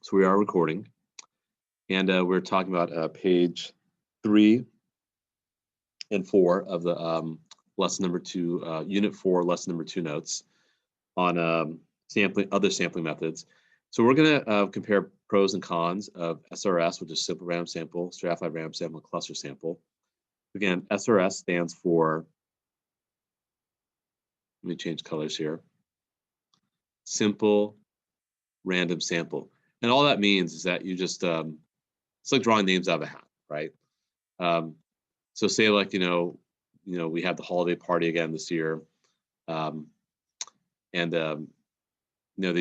So we are recording, and we're talking about page 3 and 4 of the lesson number 2, unit 4, lesson number 2 notes on other sampling methods. So we're going to compare pros and cons of SRS, which is simple random sample, stratified random sample, and cluster sample. Again, SRS stands for, let me change colors here, simple random sample. And all that means is that you just, it's like drawing names out of a hat, right? So say like, we had the holiday party again this year. They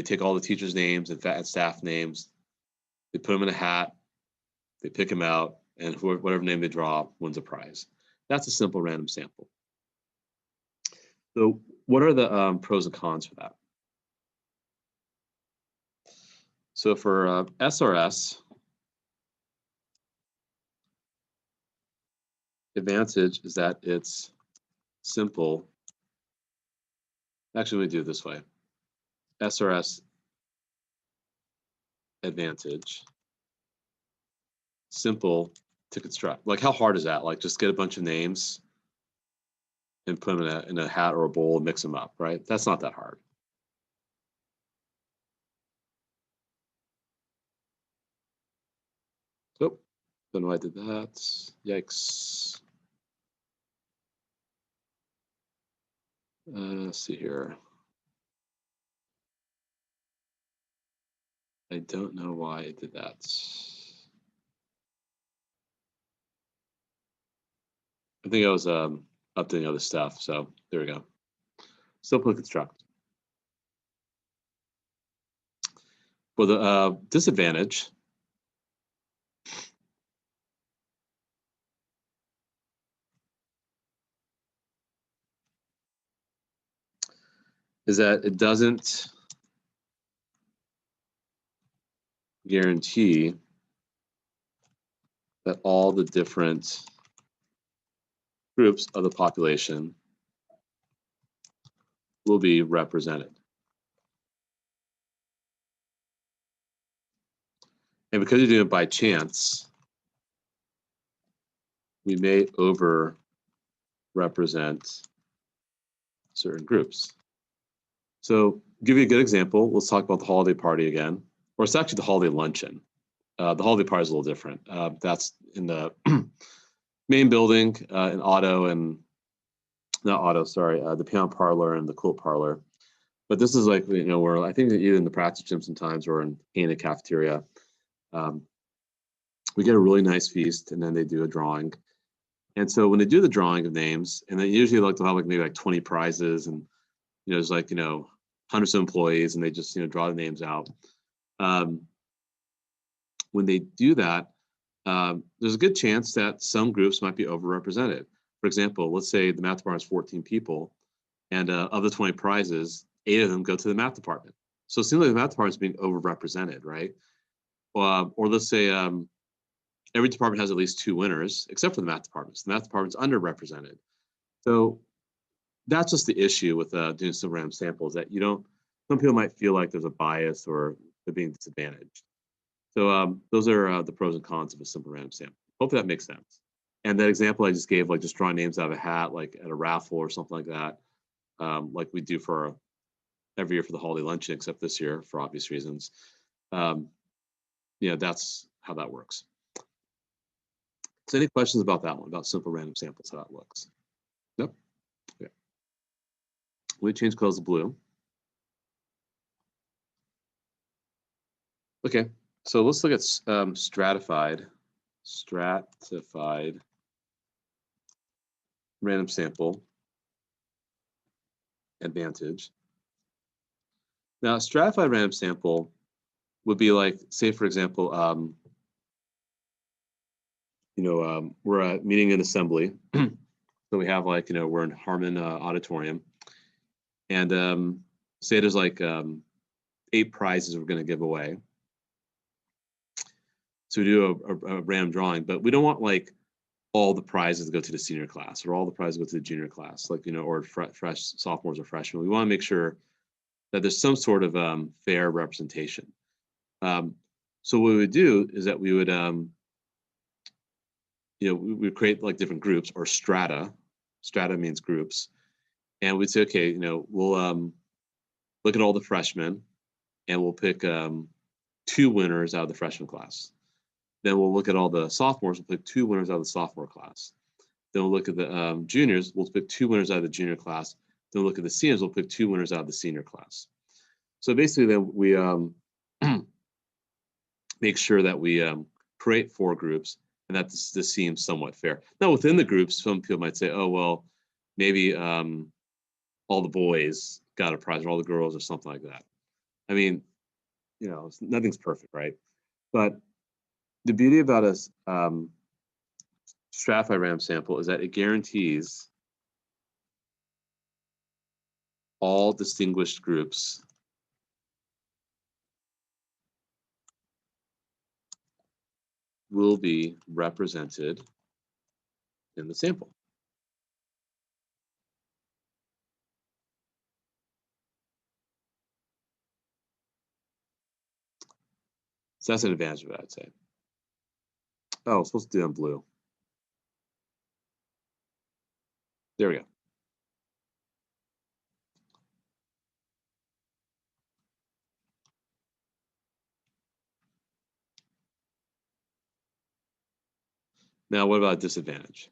take all the teachers' names and staff names, they put them in a hat, they pick them out, and whatever name they draw wins a prize. That's a simple random sample. So what are the pros and cons for that? So for SRS, advantage is that it's simple. Actually, let me do it this way. SRS advantage, simple to construct. Like, how hard is that? Like, just get a bunch of names and put them in a hat or a bowl and mix them up, right? That's not that hard. Oh, don't know why I did that. Yikes. Let's see here. I don't know why I did that. I think I was updating other stuff, so there we go. Simple to construct. For the disadvantage, is that it doesn't guarantee that all the different groups of the population will be represented. And because you're doing it by chance, we may over-represent certain groups. So give you a good example. Let's talk about the holiday party again, or it's actually the holiday luncheon. The holiday party is a little different. That's in the main building in the piano parlor and the quilt parlor. But this is like, where I think that either in the practice gym sometimes or in the cafeteria, we get a really nice feast and then they do a drawing. And so when they do the drawing of names, and they usually like to have like maybe like 20 prizes and, there's like, hundreds of employees and they just, draw the names out. When they do that, there's a good chance that some groups might be overrepresented. For example, let's say the math department is 14 people, and of the 20 prizes, 8 of them go to the math department. So it seems like the math department is being overrepresented, right? Or let's say every department has at least 2 winners, except for the math department. So the math department's underrepresented. So that's just the issue with doing simple random samples, that some people might feel like there's a bias or they're being disadvantaged. So those are the pros and cons of a simple random sample. Hopefully that makes sense. And that example I just gave, like just drawing names out of a hat, like at a raffle or something like that, like we do for every year for the holiday luncheon, except this year for obvious reasons. That's how that works. So any questions about that one, about simple random samples, how that looks? Nope. Okay. We change colors to blue. Okay. So let's look at stratified random sample advantage. Now, stratified random sample would be like, say, for example, we're meeting in assembly. So we have like, we're in Harmon Auditorium. And say there's like 8 prizes we're going to give away. So we do a random drawing, but we don't want like all the prizes to go to the senior class or all the prizes go to the junior class, like, or fresh sophomores or freshmen. We want to make sure that there's some sort of fair representation. So what we would do is that we would, we would create like different groups or strata. Strata means groups. And we'd say, okay, we'll look at all the freshmen and we'll pick 2 winners out of the freshman class. Then we'll look at all the sophomores, we'll pick 2 winners out of the sophomore class. Then we'll look at the juniors, we'll pick 2 winners out of the junior class. Then we'll look at the seniors, we'll pick 2 winners out of the senior class. So basically then we make sure that we create 4 groups and that this seems somewhat fair. Now within the groups, some people might say, oh, well, maybe all the boys got a prize or all the girls or something like that. I mean, nothing's perfect, right? But the beauty about a stratified random sample is that it guarantees all distinguished groups will be represented in the sample. So that's an advantage of it, I'd say. Oh, I'm supposed to do it in blue. There we go. Now, what about disadvantage?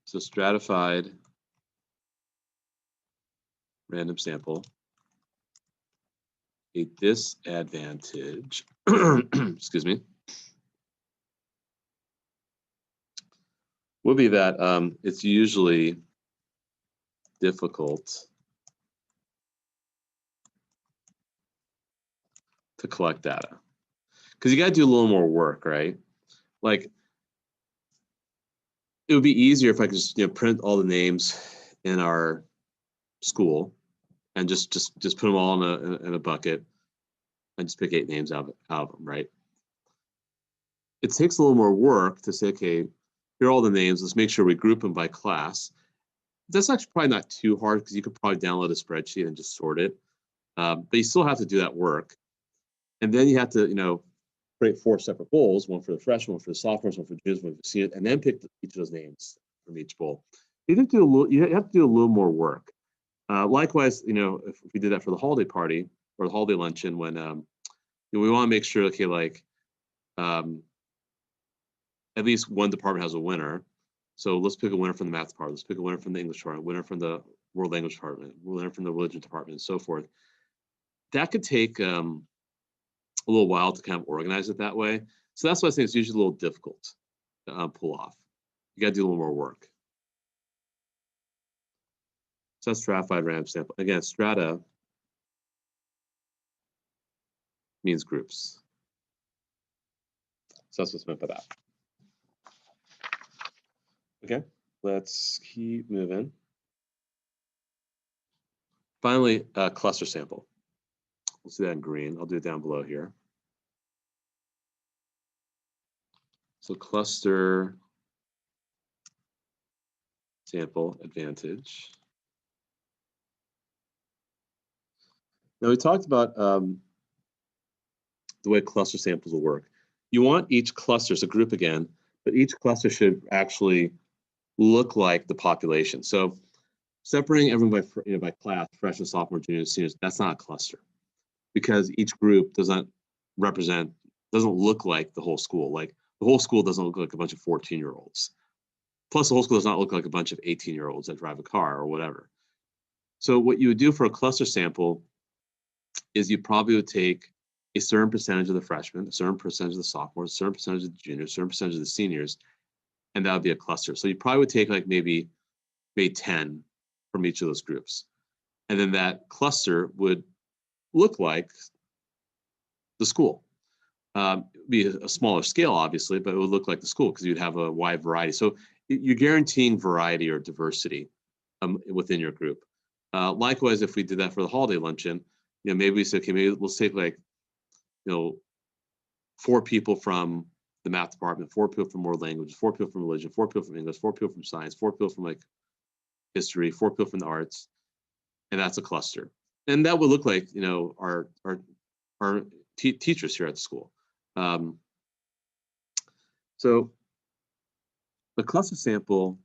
So stratified random sample, a disadvantage, excuse me, would be that it's usually difficult to collect data because you got to do a little more work, right? Like it would be easier if I could just print all the names in our school and just put them all in a bucket and just pick 8 names out of them, right? It takes a little more work to say, okay, here are all the names. Let's make sure we group them by class. That's actually probably not too hard because you could probably download a spreadsheet and just sort it. But you still have to do that work. And then you have to, create 4 separate bowls, one for the freshmen, one for the sophomores, one for the juniors, one for the seniors, and then pick each of those names from each bowl. You have to do a little more work. Likewise, if we did that for the holiday party or the holiday luncheon, when we want to make sure, okay, like at least one department has a winner. So let's pick a winner from the math department. Let's pick a winner from the English department, winner from the world language department, winner from the religion department, and so forth. That could take a little while to kind of organize it that way. So that's why I think it's usually a little difficult to pull off. You got to do a little more work. So that's stratified random sample. Again, strata means groups. So that's what's meant by that. Okay, let's keep moving. Finally, a cluster sample. We'll see that in green. I'll do it down below here. So cluster sample advantage. Now we talked about the way cluster samples will work. You want each cluster, so group again, but each cluster should actually look like the population. So separating everyone by class, freshman, sophomore, juniors, seniors, that's not a cluster because each group doesn't look like the whole school. Like the whole school doesn't look like a bunch of 14-year-olds. Plus the whole school does not look like a bunch of 18-year-olds that drive a car or whatever. So what you would do for a cluster sample is you probably would take a certain percentage of the freshmen, a certain percentage of the sophomores, a certain percentage of the juniors, a certain percentage of the seniors, and that would be a cluster. So you probably would take like maybe 10 from each of those groups. And then that cluster would look like the school. Be a smaller scale, obviously, but it would look like the school because you'd have a wide variety. So you're guaranteeing variety or diversity within your group. Likewise, if we did that for the holiday luncheon, maybe we say, okay, maybe let's take like, 4 people from the math department, 4 people from world language, 4 people from religion, 4 people from English, 4 people from science, 4 people from like history, 4 people from the arts, and that's a cluster. And that would look like, you know, our teachers here at the school. So the cluster sample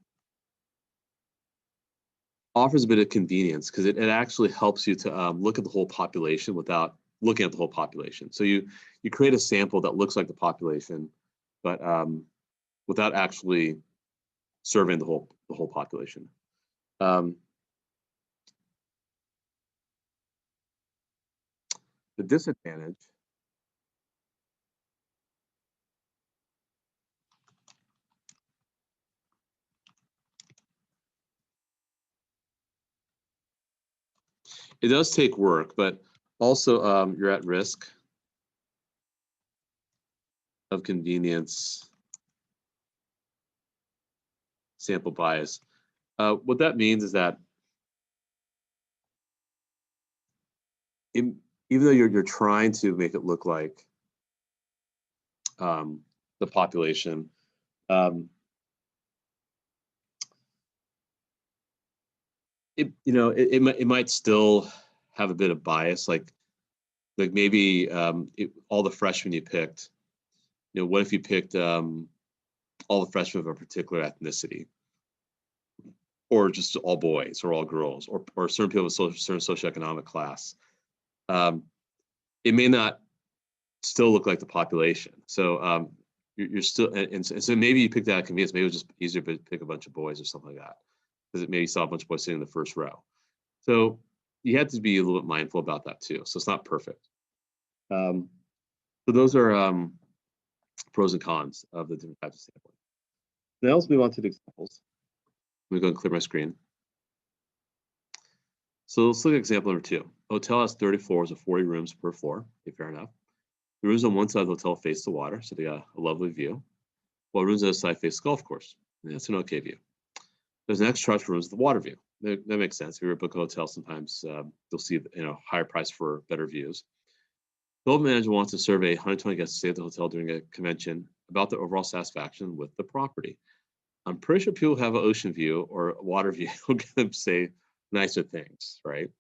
offers a bit of convenience because it actually helps you to look at the whole population without looking at the whole population. So you create a sample that looks like the population, but without actually surveying the whole population. The disadvantage it does take work, but also you're at risk of convenience sample bias. What that means is that even though you're trying to make it look like the population, it might still have a bit of bias, like maybe all the freshmen you picked. You know, what if you picked all the freshmen of a particular ethnicity, or just all boys or all girls, or certain people with certain socioeconomic class? It may not still look like the population. So you're still, and so maybe you picked that out convenience. Maybe it was just easier to pick a bunch of boys or something like that, because it maybe you saw a bunch of boys sitting in the first row. So you have to be a little bit mindful about that too. So it's not perfect. So those are pros and cons of the different types of sampling. Now let's move on to the examples. Let me go and clear my screen. So let's look at example number 2. A hotel has 30 floors with 40 rooms per floor. Okay, fair enough. The rooms on one side of the hotel face the water, so they got a lovely view, while rooms on the other side face the golf course. That's an okay view. There's an extra charge for rooms with the water view. That makes sense. If you're a book a hotel, sometimes you'll see higher price for better views. The hotel manager wants to survey 120 guests who stay at the hotel during a convention about their overall satisfaction with the property. I'm pretty sure people who have an ocean view or a water view will going to say nicer things, right?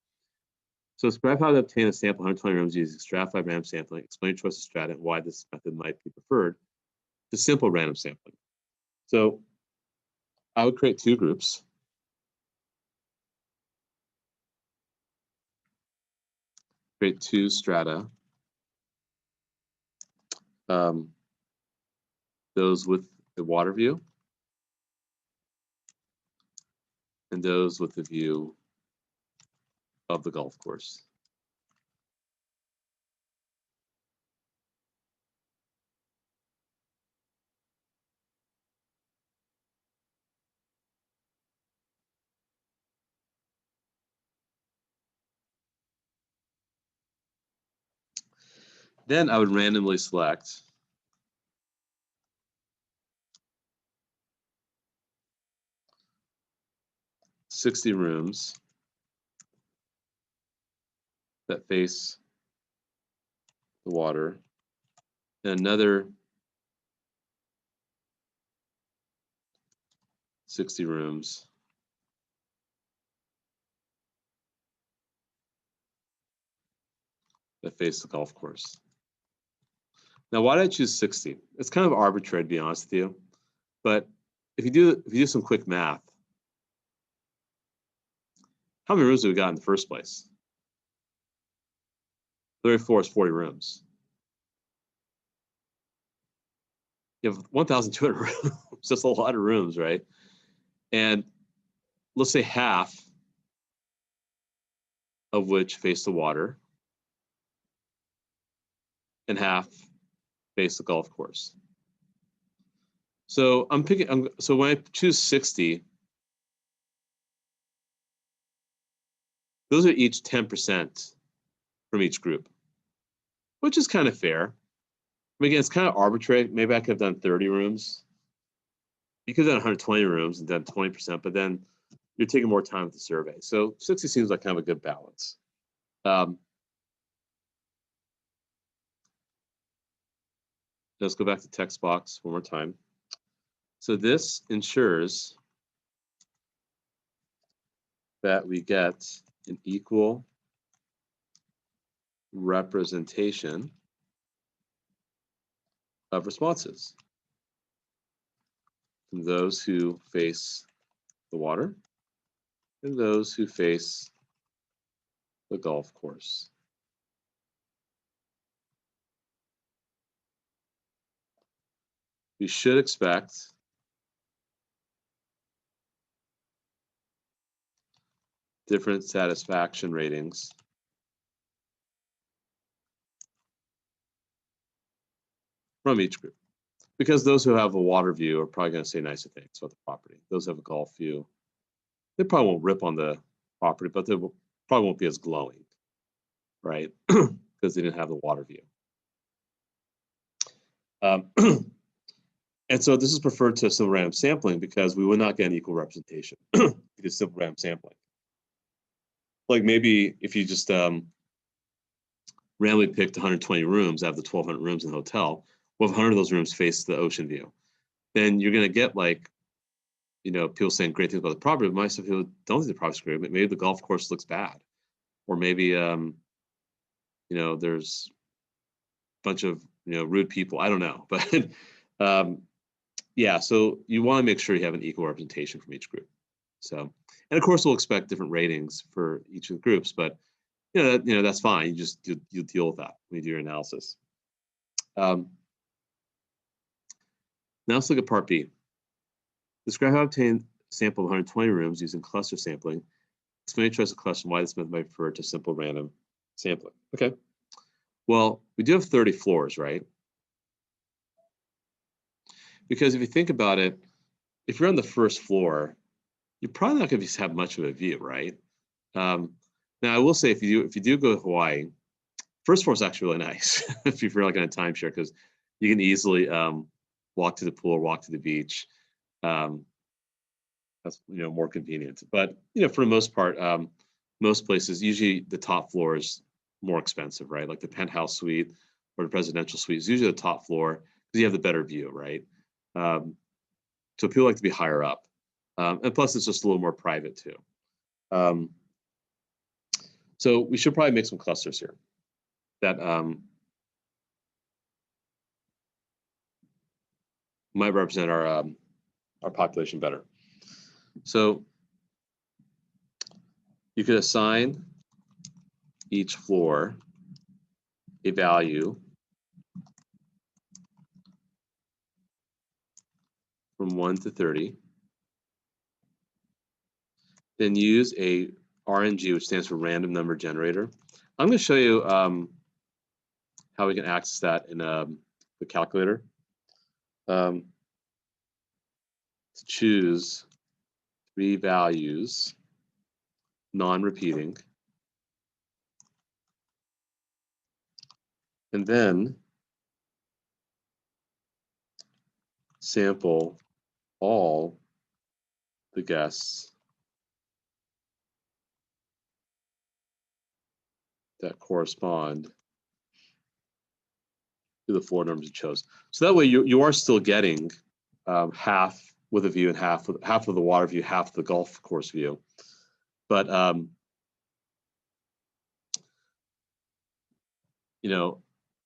So describe how to obtain a sample of 120 rooms using stratified random sampling. Explain your choice of strata and why this method might be preferred to simple random sampling. So I would create 2 groups. Create 2 strata. Those with the water view and those with the view of the golf course. Then I would randomly select 60 rooms that face the water and another 60 rooms that face the golf course. Now, why did I choose 60? It's kind of arbitrary, to be honest with you. But if you do some quick math, how many rooms do we got in the first place? 34 is 40 rooms. You have 1,200 rooms. That's a lot of rooms, right? And let's say half of which face the water and half face the golf course. So so when I choose 60, those are each 10% from each group, which is kind of fair. I mean, again, it's kind of arbitrary. Maybe I could have done 30 rooms. You could have done 120 rooms and done 20%, but then you're taking more time with the survey. So 60 seems like kind of a good balance. Let's go back to text box one more time. So this ensures that we get an equal representation of responses from those who face the water and those who face the golf course. We should expect different satisfaction ratings from each group. Because those who have a water view are probably going to say nicer things about the property. Those who have a golf view, they probably won't rip on the property, but they probably won't be as glowing, right? Because they didn't have the water view. And so this is preferred to simple random sampling because we would not get an equal representation because simple random sampling. Like maybe if you just randomly picked 120 rooms out of the 1,200 rooms in the hotel, well, if 100 of those rooms face the ocean view, then you're going to get like, you know, people saying great things about the property, but most people don't think the property's great, but maybe the golf course looks bad. Or maybe, you know, there's a bunch of, you know, rude people. I don't know. But yeah, so you want to make sure you have an equal representation from each group. So, and of course, we'll expect different ratings for each of the groups, but you know that's fine. You deal with that when you do your analysis. Now let's look at part B. Describe how to obtain a sample of 120 rooms using cluster sampling. Explain your choice of cluster and why this method might refer to simple random sampling. Okay. Well, we do have 30 floors, right? Because if you think about it, if you're on the first floor, you're probably not going to have much of a view, right? Now, I will say if you do go to Hawaii, first floor is actually really nice if you're like on a timeshare because you can easily walk to the pool, walk to the beach. That's more convenient. But for the most part, most places usually the top floor is more expensive, right? Like the penthouse suite or the presidential suite is usually the top floor because you have the better view, right? So people like to be higher up, and plus it's just a little more private too. So we should probably make some clusters here that might represent our population better. So you could assign each floor a value from 1 to 30. Then use a RNG, which stands for random number generator. I'm going to show you how we can access that in the calculator. To choose 3 values, non-repeating, and then sample all the guests that correspond to the 4 numbers you chose. So that way you are still getting half with a view and half of the water view, half of the golf course view. But of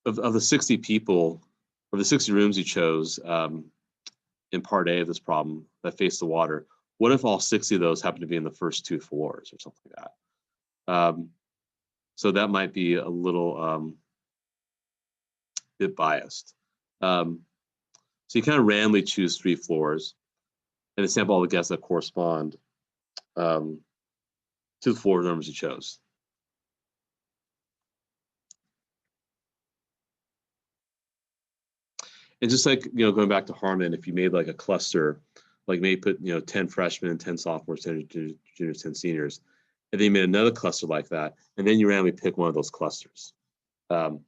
the 60 people, or the 60 rooms you chose in part A of this problem that face the water, what if all 60 of those happen to be in the first 2 floors or something like that? So that might be a little bit biased. So you kind of randomly choose 3 floors and then sample all the guests that correspond to the 4 numbers you chose. And just like, going back to Harmon, if you made like a cluster, like maybe put, 10 freshmen, 10 sophomores, 10 juniors, 10 seniors, and then you made another cluster like that, and then you randomly pick one of those clusters. So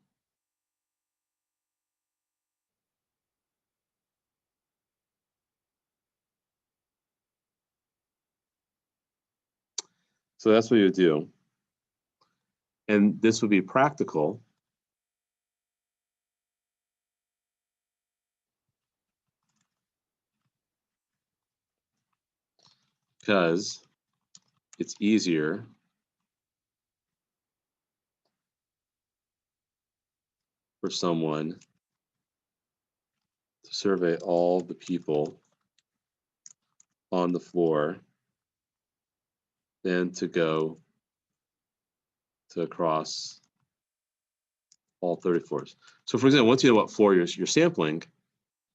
that's what you would do. And this would be practical because it's easier for someone to survey all the people on the floor than to go to across all 30 floors. So for example, once you know what floor you're sampling,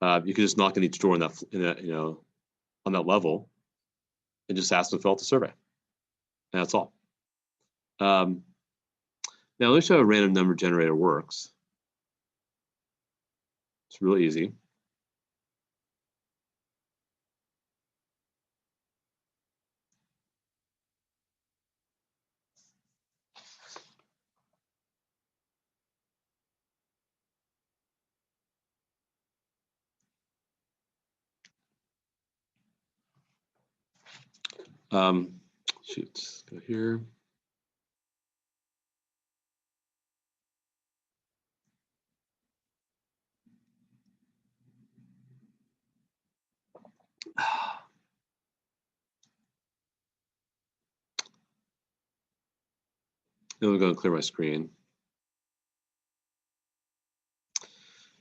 you can just knock on each door in that, on that level and just ask them to fill out the survey. And that's all. Now let me show how a random number generator works. It's really easy. Shoot, go here. Then we're going to clear my screen.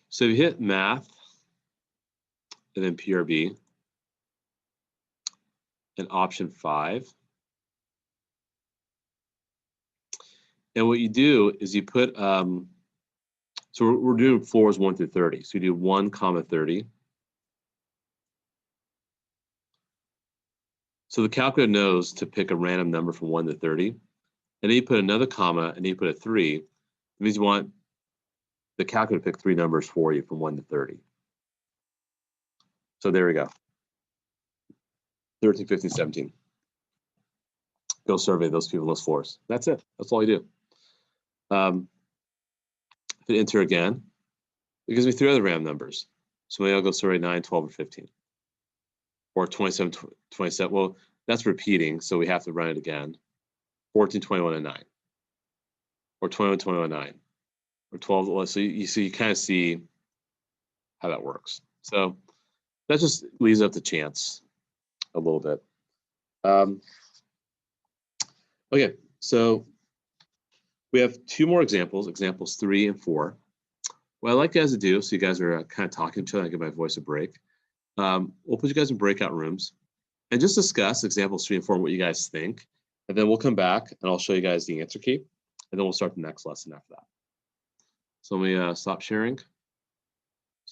So if you hit math and then PRB and option 5, and what you do is you put, so we're doing floors 1 through 30. So you do 1, 30. So the calculator knows to pick a random number from 1 to 30. And then you put another comma and then you put a 3. It means you want the calculator to pick 3 numbers for you from 1 to 30. So there we go. 13, 15, 17. Go survey those people, those floors. That's it. That's all you do. Hit enter again. It gives me 3 other random numbers. So maybe I'll go survey 9, 12, or 15. Or 27, 27. Well, that's repeating, so we have to run it again. 14, 21, and 9. Or 21, 21, 9. Or 12. So you kind of see how that works. So that just leaves up to chance a little bit. Okay, so we have 2 more examples, examples 3 and 4. What I'd like you guys to do, so you guys are kind of talking to each other, I give my voice a break. We'll put you guys in breakout rooms and just discuss examples 3 and 4 and what you guys think. And then we'll come back and I'll show you guys the answer key. And then we'll start the next lesson after that. So let me stop sharing.